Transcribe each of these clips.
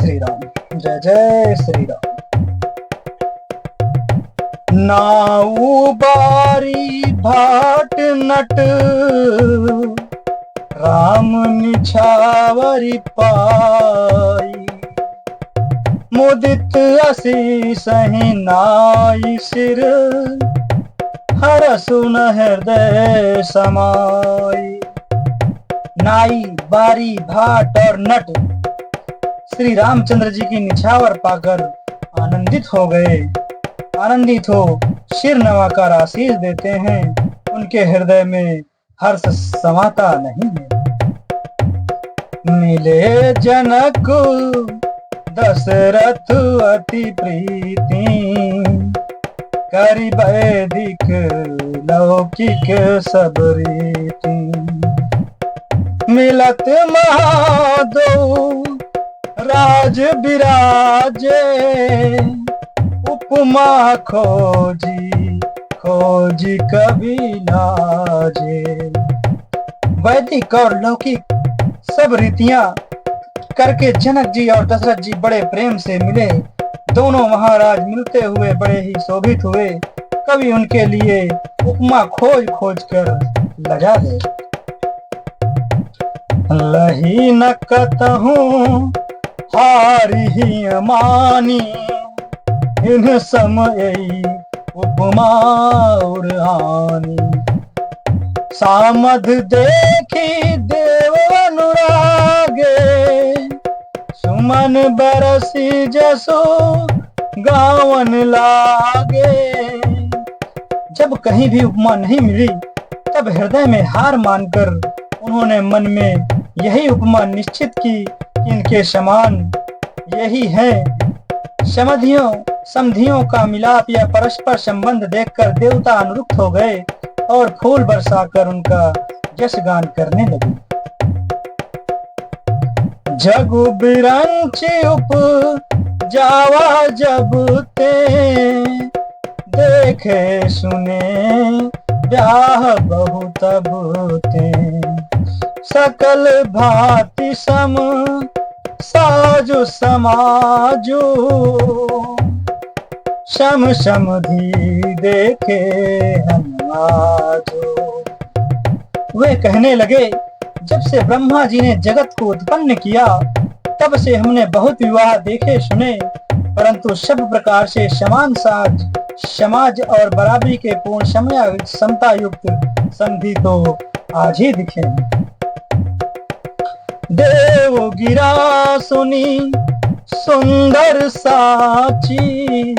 श्री राम। जय जय श्री राम। नाऊ बारी भाट नट राम निछावरी पाई, मुदित असी सही नाई सिर हरसु न हृदय समाई। नाई, बारी, भाट और नट श्री रामचंद्र जी की निछावर पाकर आनंदित हो गए। आनंदित हो सिर नवाकर आशीष देते हैं। उनके हृदय में हर्ष समाता नहीं है। मिले जनक दशरथ अति प्रीति, करि वैदिक लौकिक सब रीति। मिलत महादो राज बिराजे, उपमा खोजी खोजी कभी लाजे। वैदिक और लौकिक सब रीतियां करके जनक जी और दशरथ जी बड़े प्रेम से मिले। दोनों महाराज मिलते हुए बड़े ही शोभित हुए। कभी उनके लिए उपमा खोज खोज कर लजा दे। लही न कतहूँ हारी ही मानी, इन समय उपमा उड़ानी। सामध देखी देव अनुरागे, सुमन बरसी जसो गावन लागे। जब कहीं भी उपमा नहीं मिली तब हृदय में हार मानकर उन्होंने मन में यही उपमा निश्चित की कि इनके समान यही है। समधियों का मिलाप या परस्पर संबंध देखकर देवता अनुरुक्त हो गए और फूल बरसाकर उनका यश गान करने लगे। जगु बिरंची उप जावा जब ते, देखे सुने ब्याह बहु तब ते। सकल भांति सम साजु समाजु, सम समधि देखे हम आजो। वे कहने लगे, जब से ब्रह्मा जी ने जगत को उत्पन्न किया तब से हमने बहुत विवाह देखे सुने, परंतु सब प्रकार से समान समाज और बराबरी के पूर्ण समता युक्त संधि तो आज ही दिखे। देव गिरा सुनी सुंदर साची,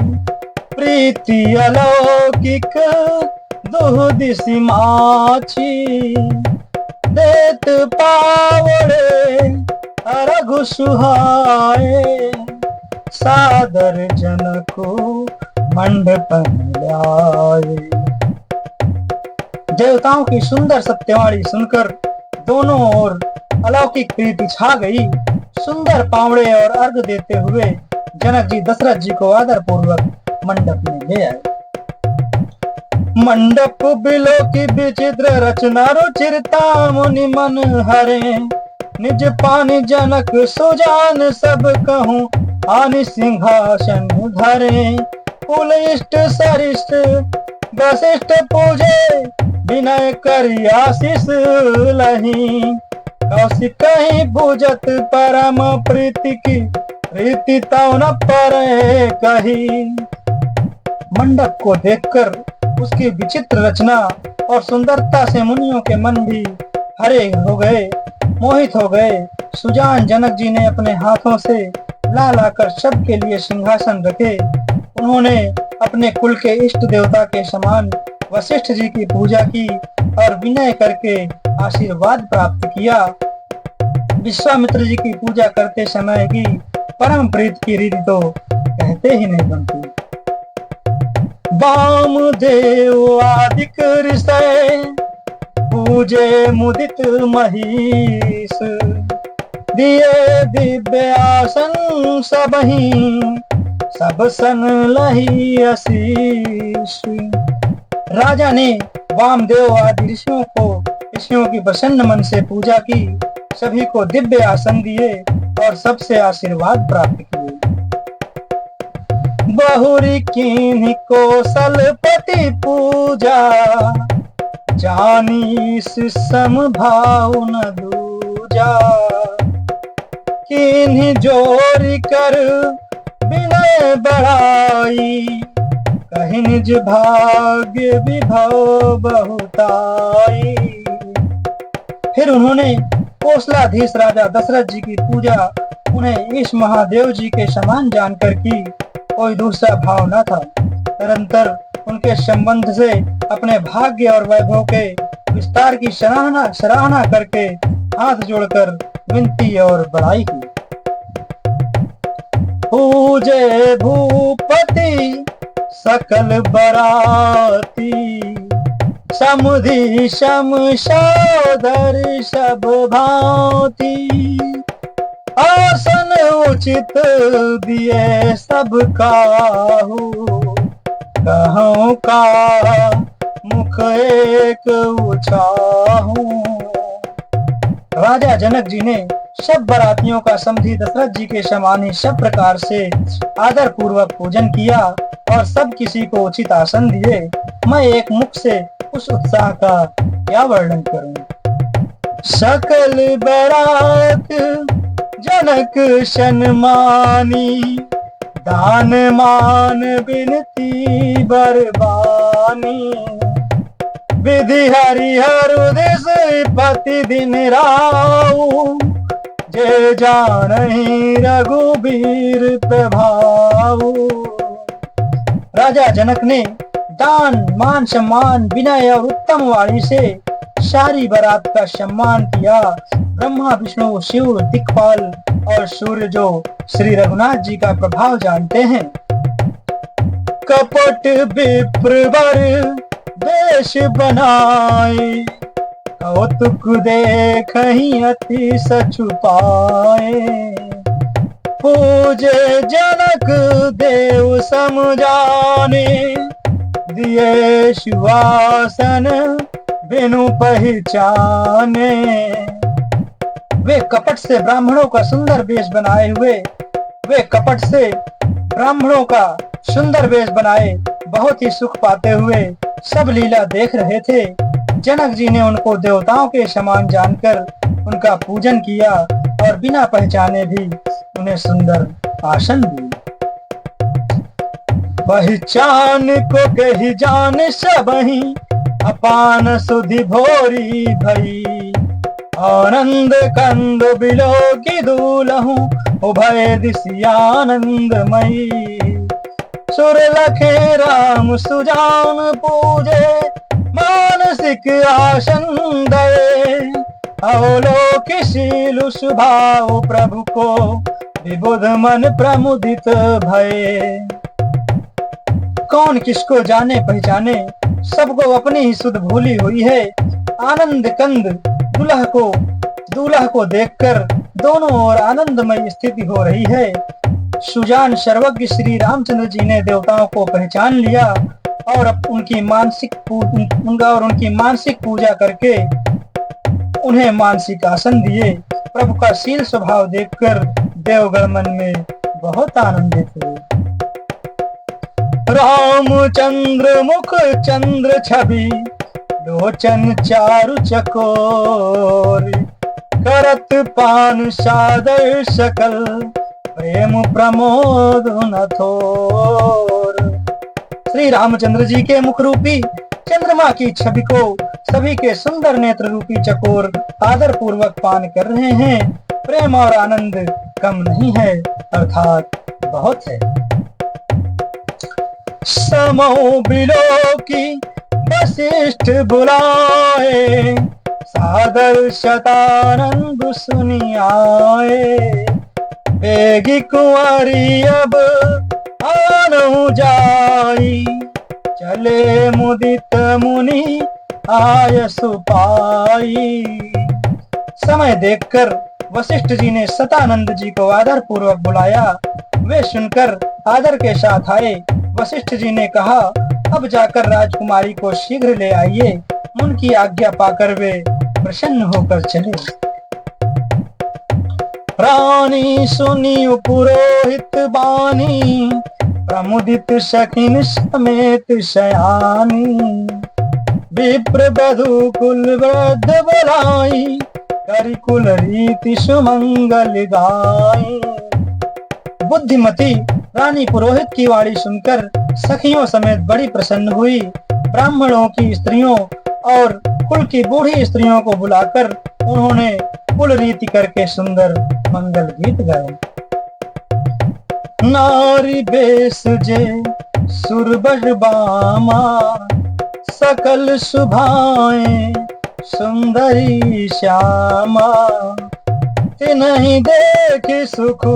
प्रीति अलौकिक दुह दिशि माची। देत पावड़े रघु सुहाए, सादर जनको मंडपन लाए। देवताओं की सुंदर सत्यवाणी सुनकर दोनों ओर अलौकिक प्रीति छा गई। सुंदर पावड़े और अर्घ देते हुए जनक जी दशरथ जी को आदर पूर्वक मंडप में ले आए। मंडप बिलो की विचित्र रचना रुचिरता मुनि मन हरे। निज पानी जनक सुजान सब कहूँ आनि सिंहासन धरे। कुल इष्ट सरिष्ट वशिष्ठ पूजे, विनय करि आशीष लही। कौशिक कहीं पूजत परम प्रीति की, रीति तौ न परे कही। मंडप को देखकर उसकी विचित्र रचना और सुंदरता से मुनियों के मन भी हरे हो गए, मोहित हो गए। सुजान जनक जी ने अपने हाथों से ला लाकर सबके लिए सिंहासन रखे। उन्होंने अपने कुल के इष्ट देवता के समान वशिष्ठ जी की पूजा की और विनय करके आशीर्वाद प्राप्त किया। विश्वामित्र जी की पूजा करते समय की परम प्रीत की रीति तो कहते ही नहीं बनती। वामदेव आदिक ऋषय, पूजे मुदित महीष। दिए दिव्य आसन सबहि, सब सन लही आशीष। राजा ने वामदेव आदि ऋषियों की प्रसन्न मन से पूजा की। सभी को दिव्य आसन दिए और सबसे आशीर्वाद प्राप्त किए। बहुरी कीन्ही कौशलपति पूजा, जानीस समभाव न दूजा। कीन्ही जोरी कर विनय बढ़ाई, कहीं निज भाग्य विभव बहुताई। फिर उन्होंने कौशलाधीश राजा दशरथ जी की पूजा उन्हें इस महादेव जी के समान जानकर की, कोई दूसरा भाव न था। निरंतर उनके संबंध से अपने भाग्य और वैभव के विस्तार की सराहना करके हाथ जोड़कर विनती और बड़ाई की। पूजे भूपति सकल बराती, समुधि सम सौदर सब भांति। आसन उचित दिए सब काहू, कहूँ का मुख एक उछाहू। राजा जनक जी ने सब बरातियों का समधी दशरथ जी के समान ही सब प्रकार से आदर पूर्वक पूजन किया और सब किसी को उचित आसन दिए। मैं एक मुख से उस उत्साह का क्या वर्णन करूं। सकल बरात जनक सन्मानी, दान मान बिनती बरबानी। विधि हरिहर उदेश पति दिन राऊ, जे जानहि रघुबीर प्रभाऊ। राजा जनक ने दान मान सम्मान विनय और उत्तम वाणी से सारी बारात का सम्मान किया। ब्रह्मा विष्णु शिव दिक्पाल और सूर्य जो श्री रघुनाथ जी का प्रभाव जानते हैं। कपट विप्रवर देश बनाए, कौतुक देखहि अति सछुपाए। पूजे जनक देव समझाने, दिए सुवासन बिनु पहचाने। वे कपट से ब्राह्मणों का सुंदर वेश बनाए हुए, वे कपट से ब्राह्मणों का सुंदर वेश बनाए बहुत ही सुख पाते हुए सब लीला देख रहे थे। जनक जी ने उनको देवताओं के समान जानकर उनका पूजन किया और बिना पहचाने भी उन्हें सुंदर आसन दी। पहचान को कही जान सबहि, अपान सुधि भोरी भई। आनंद कंद बिलो की दूलहूँ, उभय दिशि आनंदमयी। सुर लखे राम सुजान पूजे, मानसिक आसन दये। अवलोक शील स्वभाव प्रभु को, विबुध मन प्रमुदित भये। कौन किसको जाने पहचाने, सबको अपनी ही सुध भूली हुई है। आनंद कंद दूल्हा को देखकर दोनों ओर आनंदमय स्थिति हो रही है। सुजान सर्वज्ञ श्री रामचंद्र जी ने देवताओं को पहचान लिया और उनकी मानसिक पूजा करके उन्हें मानसिक आसन दिए। प्रभु का शील स्वभाव देखकर देवगण मन में बहुत आनंदित हुए। रामचंद्र मुख चंद्र छवि, लोचन चारु चकोर। करत पान सादर सकल, प्रेम प्रमोद न थोर। श्री रामचंद्र जी के मुख रूपी चंद्रमा की छवि को सभी के सुंदर नेत्र रूपी चकोर आदर पूर्वक पान कर रहे हैं। प्रेम और आनंद कम नहीं है, अर्थात बहुत है। समो बिलो की वशिष्ठ बुलाए, सादर शतानंद सुनि आए। बेगी कुंवारी अब आनु जाई, चले मुदित मुनि आय सुपाई। समय देखकर वशिष्ठ जी ने शतानंद जी को आदर पूर्वक बुलाया। वे सुनकर आदर के साथ आए। वशिष्ठ जी ने कहा, अब जाकर राजकुमारी को शीघ्र ले आइए। उनकी आज्ञा पाकर वे प्रसन्न होकर चले। रानी सुनी पुरोहित बानी, प्रमुदित शकिन समेत शयानी। विप्र बधु कुल वृद्ध बुलाई, करि कुल रीति सुमंगल गाई। बुद्धिमती रानी पुरोहित की वाणी सुनकर सखियों समेत बड़ी प्रसन्न हुई। ब्राह्मणों की स्त्रियों और कुल की बूढ़ी स्त्रियों को बुलाकर उन्होंने कुल रीति करके सुंदर मंगल गीत गाए। नारी बेस जे सुरबर बामा, सकल सुभाएं सुंदरी श्यामा। तिन्हि देख सुख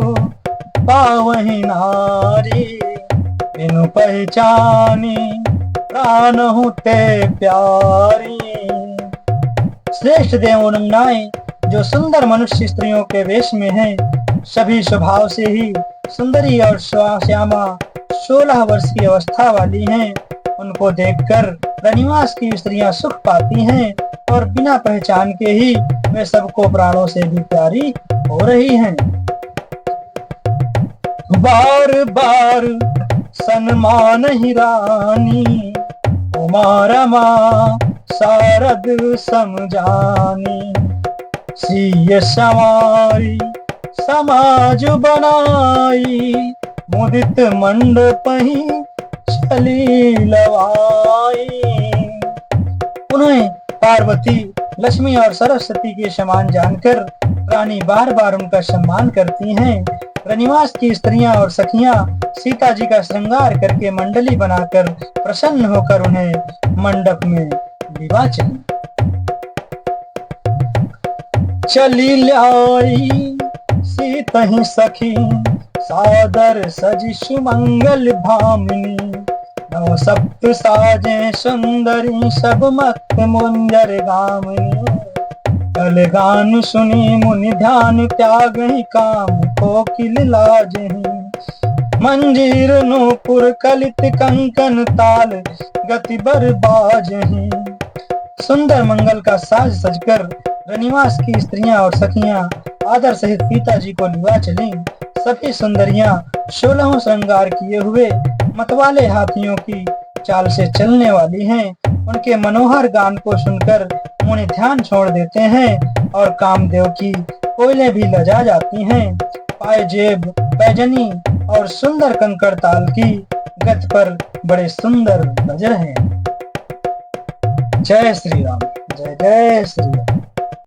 पावहि नारी, बिनु पहचानी प्राण ते प्यारी। श्रेष्ठ देवोन्नाएं जो सुंदर मनुष्य स्त्रियों के वेश में हैं, सभी स्वभाव से ही सुंदरी और श्यामा 16 वर्ष की अवस्था वाली हैं। उनको देखकर रनिवास की स्त्रियां सुख पाती हैं और बिना पहचान के ही वे सबको प्राणों से भी प्यारी हो रही हैं। बार बार सन्मान ही रानी, उमा रमा शारद समझानी। सीय संवारी समाज बनाई, मुदित मंडप ही चली लवाई। उन्हें पार्वती, लक्ष्मी और सरस्वती के समान जानकर रानी बार बार उनका सम्मान करती हैं। रनिवास की स्त्रियां और सखियां सीता जी का श्रृंगार करके मंडली बनाकर प्रसन्न होकर उन्हें मंडप में विवाह चली लाई। सीता ही सखी सादर सजी सुमंगल भामिनी, नव सप्त साजे सुंदरी सब मत मुंजर गामिनी। कल गान सुनी मुनि ध्यान त्याग ही काम कोकिल लाजही। मंजीर नूपुर कलित कंकन ताल गति बर बाजही। सुंदर मंगल का साज सजकर रनिवास की स्त्रियां और सखियां आदर सहित पिताजी को लिवा चली। सभी सुंदरियां 16 श्रृंगार किए हुए मतवाले हाथियों की चाल से चलने वाली हैं। उनके मनोहर गान को सुनकर मुनि ध्यान छोड़ देते हैं और कामदेव की कोयलें भी लजा जाती हैं। पायजेब, पैजनी और सुंदर कंकड़ ताल की गत पर बड़े सुंदर बज रहे हैं। जय श्री राम, जय जय श्री राम।